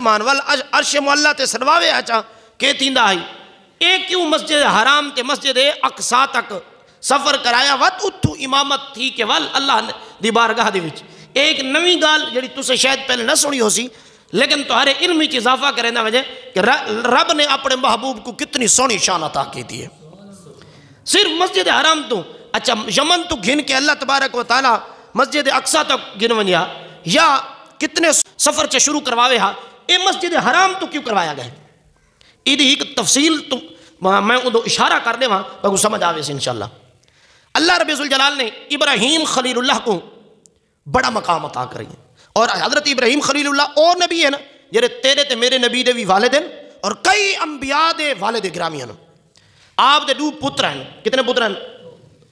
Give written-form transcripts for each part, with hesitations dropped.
مان وال عرش معلا تے سرواوے اچا کہ تیندا ہے اے کیوں مسجد حرام تے مسجد اقصا تک سفر کرایا وت اتھو امامت تھی کہ ول اللہ دی بارگاہ دے وچ ایک نویں گال جڑی تسے شاید پہلے نہ سنی ہو سی لیکن تمہارے علم وچ اضافہ کرنے وجہ کہ رب نے اپنے محبوب کو کتنی سونی شان عطا کی دی ہے صرف مسجد حرام تو اچھا یمن تو گھن کے اللہ تبارک و تعالی مسجد اقصا تک گن ونیا یا کتنے سفر سے شروع کرواوے ہاں اے مسجد حرام تو کیوں کروایا گئے ایدی ایک تفصیل تو میں ادھو اشارہ کر دے وہاں تو سمجھ آوے سے انشاءاللہ اللہ رب ذوالجلال نے ابراہیم خلیل اللہ کو بڑا مقام عطا کری اور حضرت ابراہیم خلیل اللہ اور نبی ہے نا جرے تیرے تے میرے نبی دے بھی والد ہیں اور کئی انبیاء دے والد گرامی ہیں آپ دے دو پتر ہیں کتنے پتر ہیں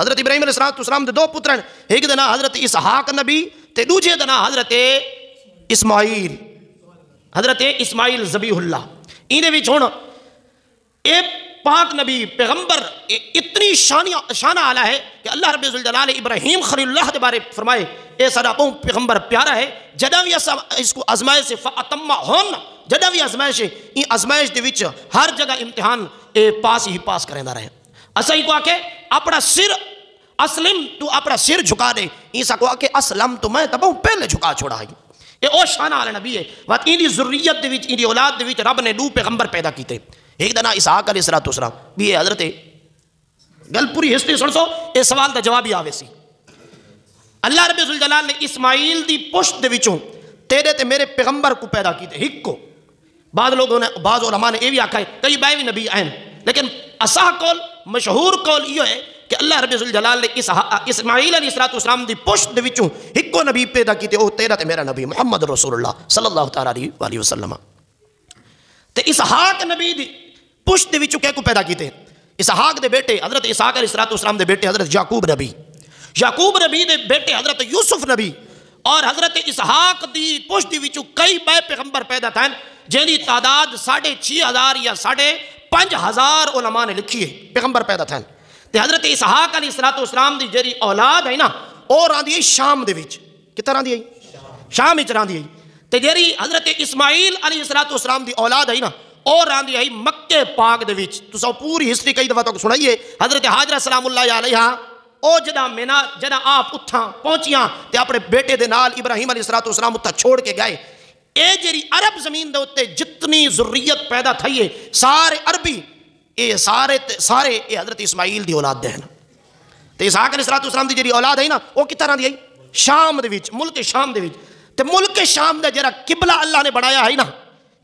حضرت ابراہیم علیہ السلام دے دو پتر ہیں ایک دنا حضرت اسحاق نبی تے دوجے دنا حضرت اسماعیل ذبیح اللہ انہیں بھی چھوڑا اے پاک نبی پیغمبر اتنی شانہ آلہ ہے کہ اللہ رب ذوالجلال ابراہیم خلیل اللہ دے بارے فرمائے اے سارا پیغمبر پیارا ہے جدہ بھی اس کو ازمائش سے فَأَتَمَّ ہون جدہ بھی ازمائش ہے ان ازمائش دے وچ ہر جگہ امتحان پاس ہی پاس کریں دا رہے اسا ہی کو آکے اپنا سر اسلم تو اپنا سر جھکا دے ایسا کو آکے اسلم تو میں تباہ پہلے جھکا چھوڑا ہے یہ او شانہ آلہ نبی ہے وقت ان دی ذریت دے وچ ان دی اولاد دے وچ رب نے دو پیغمبر پیدا کیتے ایک دنا اسحاق علیہ السلام بھی ہے حضرت گل پوری ہسٹری سن سو اے سوال دا جوابی آوے سی اللہ رب ذوالجلال نے اسماعیل دی پشت دے وچوں تیرے تے میرے پیغمبر کو پیدا کیتے ہک کو بعض لوگوں نے بعض علماء نے یہ بھی آکھا ہے کئی بائیوی نبی آئین لیکن اصح قول مشہور قول یہ ہے کہ اللہ رب ذوالجلال نے اسماعیل علیہ السلام دی پشت دے وچوں ہک کو نبی پیدا کیتے او تیرا تے میرا نبی محمد رسول اللہ صلی اللہ تعالی علیہ وسلم تے اسحاق نبی دی پشت دے وچوں کیا کو پیدا کیتے اسحاق دے بیٹے حضرت اسحاق علیہ السلام دے بیٹے حضرت یعقوب نبی دے بیٹے حضرت یوسف نبی اور حضرت اسحاق دی پشت دی وچوں کئی بے پیغمبر پیدا تھے جن دی تعداد 6,500 یا 5,500 علماء نے لکھی ہے پیغمبر پیدا تھے تے حضرت اسحاق علیہ السلام دی جری اولاد ہے نا اور راندی ہے شام دے وچ کتنا راندی ہے شام وچ راندی ہے تے جری حضرت اسماعیل علیہ السلام دی اولاد ہے نا اور راندی ہے مکہ پاک دے وچ تو سو پوری ہسٹری کئی دفعہ تو سنائیے حضرت حاجرہ سلام اللہ علیہا او جدہ آپ اتھاں پہنچیاں تے اپنے بیٹے دے نال ابراہیم علیہ السلام اتھاں چھوڑ کے گئے اے جری عرب زمین دے ہوتے جتنی ذریت پیدا تھائیے سارے عربی اے سارے اے حضرت اسماعیل دی اولاد دے ہیں تے اسحاق علیہ السلام دی جری اولاد ہے نا وہ کتنا رہن دی ہے شام دے وچ ملک شام دے وچ تے ملک شام دے جرا قبلہ اللہ نے بڑھایا ہے نا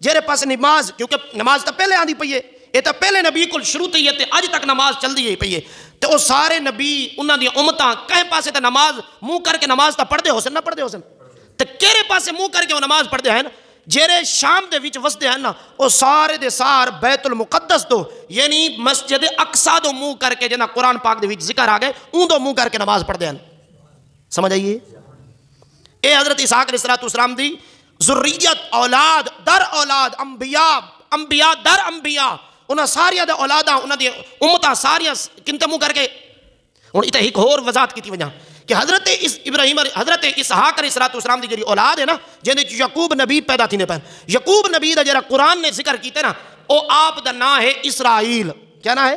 جیرے پاس نماز کیونکہ نماز تا پہلے آندھی پئی ہے یہ تا پہلے نبی کو شروع تھی ہے تے اج تک نماز چل دی ہے پئی ہے تے وہ سارے نبی انہاں دی امتاں کہیں پاسے تے نماز منہ کر کے نماز تا پڑھ دے حسن نہ پڑھ دے حسن تے کیرے پاسے منہ کر کے وہ نماز پڑھ دے ہیں جیرے شام دے وچ وسدے ہیں نا وہ سارے دے سار بیت المقدس دو یعنی مسجد اقصا دو منہ کر کے جنا قرآن پاک دے وچ ذکر آ گئے اون دو منہ کر کے نماز پڑھ دے ہیں سمجھ آئیے اے حضرت اسحاق علیہ السلام دی ذریت اولاد در اولاد انبیاء در انبیاء انہاں ساریاں دے اولاداں انہاں دی امتاں ساریاں کنتے منہ کر کے ہن ایتھے ایک اور وضاحت کیتی وجہ کہ حضرت اسحاق علیہ السلام دی جڑی اولاد ہے نا جن وچ یعقوب نبی پیدا تھینے پے یعقوب نبی دا جڑا قرآن نے ذکر کیتے نا او آپ دا نام ہے اسرائیل کیا نام ہے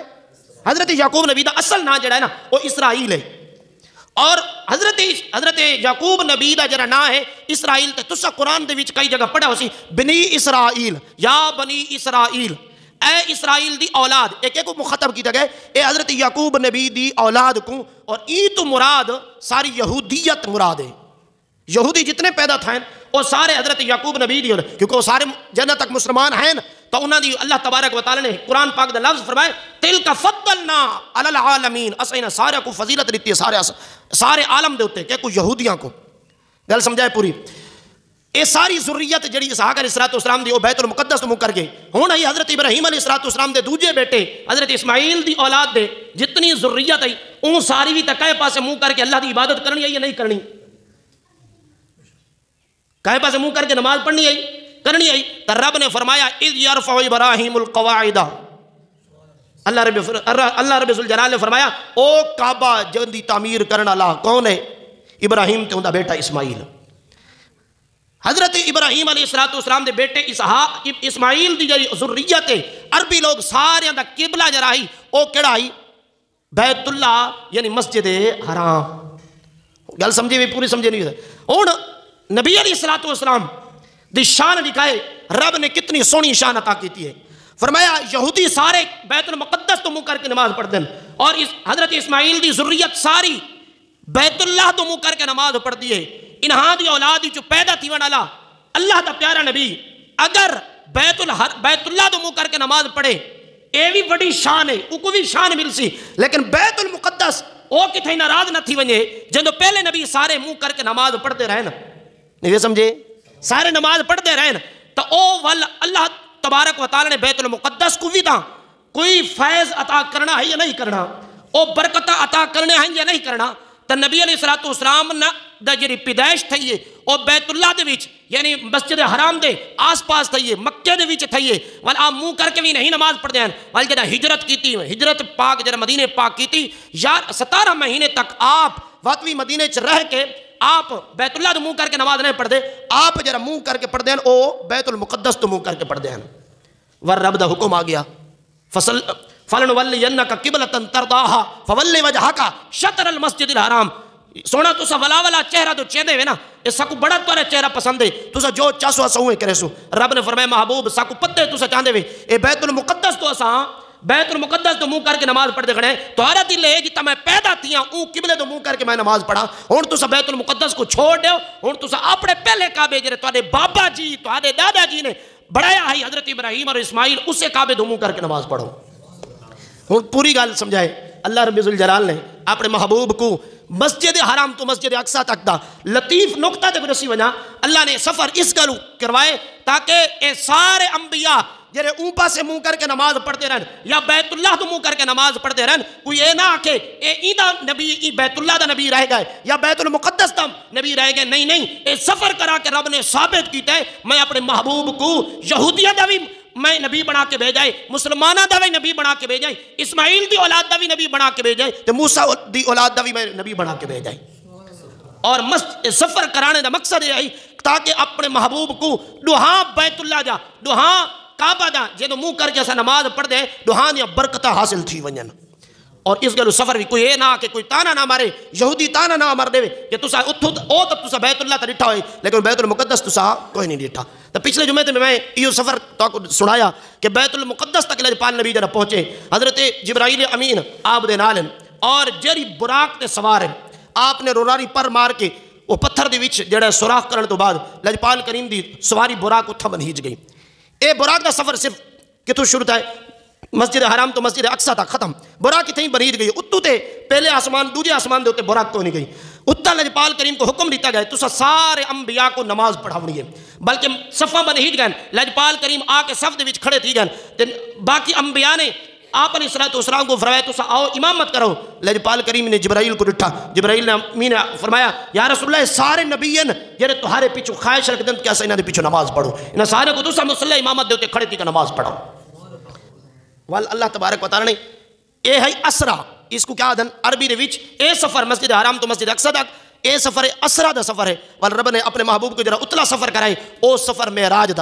حضرت یعقوب نبی دا اصل نام جڑا ہے نا وہ اسرائیل ہے اور حضرت یعقوب نبی دا جڑا نام ہے اسرائیل تے تسا قرآن دے وچ کئی جگہ پڑھا ہو سی بنی اسرائیل یا بنی اسرائیل اے اسرائیل دی اولاد ایک کو مخاطب کیتا گئے اے حضرت یعقوب نبی دی اولاد کو اور ای تو مراد ساری یہودیت مراد ہے یہودی جتنے پیدا تھے وہ سارے حضرت یعقوب نبی دی کیونکہ وہ سارے جنت تک مسلمان ہیں تو انہاں دی اللہ تبارک و تعالی نے قرآن پاک دا لفظ فرمائے تلک فضلنا علی العالمین اسینا سارے کو فضیلت دیتی ہے سارے عالم دے ہوتے کہ کوئی یہودیاں کو گل سمجھائے پوری اے ساری ذریت جڑی اسحاق علیہ السلام دی او بیت المقدس منہ کر کے ہن ہے حضرت ابراہیم علیہ السلام دے دوجے بیٹے حضرت اسماعیل دی اولاد دے جتنی ذریت ہے اون ساری بھی تکائے پاسے منہ کر کے اللہ دی عبادت کرنی ہے یا نہیں کرنی کہے پاسے منہ کر کے نماز پڑھنی ہے کرنی ہے تو رب نے فرمایا اذ یرفع ابراہیم القواعد اللہ رب ذوالجلال نے فرمایا او کعبہ جن دی تعمیر کرنا اللہ کون ہے ابراہیم تے اوندا بیٹا اسماعیل حضرت ابراہیم علیہ السلام دے بیٹے اسحاق اسماعیل دی جڑی ذریت ہے عربی لوگ سارے دا قبلہ جڑا ہی او کیڑا ہی بیت اللہ یعنی مسجد حرام. گل سمجھے بھی پوری سمجھے نہیں. ہن نبی علیہ السلام دی شان دکھائے رب نے کتنی سونی شان عطا کیتی ہے. فرمایا یہودی سارے بیت المقدس تو منہ کر کے نماز پڑھ دیں اور حضرت اسماعیل دی ذریت ساری بیت اللہ تو منہ کر کے نماز پڑھ دیے. انہاں دی اولاد جو پیدا تھی والا اللہ دا پیارا نبی اگر بیت اللہ تو منہ کر کے نماز پڑھے اے بھی بڑی شان ہے او کو بھی شان مل سی. لیکن بیت المقدس او کتھے ناراض نہ تھی ونجے جندو پہلے نبی سارے منہ کر کے نماز پڑھتے رہے نا. نہیں سمجھے سارے نماز پڑھتے رہے نا تو او ول اللہ تبارک و تعالی نے بیت المقدس کو بھی دا کوئی فیض عطا کرنا ہے یا نہیں کرنا, او برکتہ عطا کرنے ہیں یا نہیں کرنا. تو نبی علیہ السلام دا جڑی پیدائش تھئیے او بیت اللہ دے وچ یعنی مسجد حرام دے آس پاس تھئیے مکے دے وچ تھئیے ول آپ منہ کر کے بھی نہیں نماز پڑھ دیں. ول جڑا ہجرت کیتی ہجرت پاک جڑا مدینے پاک کیتی یار 17 مہینے تک آپ وطوی مدینے چ رہ کے آپ بیت اللہ تو منہ کر کے نماز نہیں پڑھ دے. آپ جڑا منہ کر کے پڑھ دیں او بیت المقدس تو منہ کر کے پڑھ دیں. ور رب دا حکم آ گیا فَلَنُوَلِّيَنَّكَ قِبْلَةً تَرْضَاهَا فَوَلِّ وَجْهَكَ شَطْرَ الْمَسْجِدِ الْحَرَامِ. سونا تسا ولا ولا چہرہ تو چیندے ہوئے نا اس ساکو بڑا تورے چہرہ پسند ہے تسا جو چاسو اسوئے کرے سو. رب نے فرمایا محبوب ساکو پتے تسا چاندے ہوئے اے بیت المقدس تو اساں بیت المقدس تو منہ کر کے نماز پڑھ دے گھڑے تو ہر دل ہے جتا میں پیدا تھیاں اون قبلے تو منہ کر کے میں نماز پڑھا. ہن تسا بیت المقدس کو چھوڑ دیو. ہن تسا اپنے پہلے کعبے جڑے تواڈے بابا جی تواڈے دادا جی نے بڑھایا ہے حضرت ابراہیم اور اسماعیل اسے کعبے تو منہ کر کے نماز پڑھو. ہن پوری گل سمجھائے اللہ رب ذوالجلال نے اپنے محبوب کو مسجد حرام تو مسجد اقصی تک دا لطیف نقطہ تے رسی وجہ اللہ نے سفر اس گلو کروائے تاکہ اے سارے انبیاء جڑے اوپا سے منہ کر کے نماز پڑھتے رہن یا بیت اللہ تو منہ کر کے نماز پڑھتے رہن کوئی اے نہ آکے اے ایدہ نبی ای بیت اللہ دا نبی رہ گئے یا بیت المقدس دا نبی رہ گئے. نہیں اے سفر کرا کے رب نے ثابت کیتا ہے میں اپنے محبوب کو یہودیہ دا بھی میں نبی بنا کے بھیجائے مسلمانہ دا بھی نبی بنا کے بھیجائے اسماعیل دی اولاد دا بھی نبی بنا کے بھیجائے تو موسیٰ دی اولاد دا بھی میں نبی بنا کے بھیجائے. اور سفر کرانے دا مقصد ہے تاکہ اپنے محبوب کو دوہاں بیت اللہ جا دوہاں کعبہ دا جدو منہ کر کے ایسا نماز پڑھ دے دوہاں دیا برکتہ حاصل تھی ونجن. اور اس گلو سفر بھی کوئی اے نہ کہ کوئی تانا نہ مارے یہودی تانا نہ مار دے کہ تسا اتھو او تب تسا بیت اللہ تا ڈٹھا ہوئے لیکن بیت المقدس تسا کوئی نہیں ڈٹھا. تو پچھلے جمعے تے میں یہ سفر تو سنایا کہ بیت المقدس تک اللہ پال نبی جنہ پہنچے حضرت جبرائیل امین آپ دے نال اور جری براق تے سوار ہیں آپ نے روراری پر مار کے وہ پتھر دی وچ جڑا سوراخ کرنے تو بعد لجپال کریم دی سواری براق اتھا بنہیج گئی. اے براق دا سفر صرف کتوں شروع تھا ہے مسجد حرام تو مسجد اقصی تک ختم. براق کتیں بنہیج گئی اتو تے پہلے آسمان دوجے آسمان دے ہوتے براق کو نہیں گئی. اتنا لجپال کریم کو حکم دیتا گئے تو سارے انبیاء کو نماز پڑھاونی ہے بلکہ صفہ بنہیج گئے. لجپال کریم آ کے صف دے وچ کھڑے تھی گئے باقی انبیاء نے آپ علیہ السلام کو فرمایا تو آؤ امامت کرو. لجپال کریم نے جبرائیل کو ڈٹھا. جبرائیل نے فرمایا یا رسول اللہ سارے نبیین جڑے تمہارے پیچھے خواہش رکھ دیں کیا انہاں دے پیچھے نماز پڑھو انہاں سارے کو تسا مصلی امامت دے تے کھڑے تھی کہ نماز پڑھو. وال اللہ تبارک و تعالی نے اے ہے اسرا اس کو کیا دن عربی دے وچ اے سفر مسجد حرام تو مسجد اقصی تک اے سفر اسرا دا سفر ہے. وال رب نے اپنے محبوب کو جڑا اتلا سفر کرائے او سفر معراج دا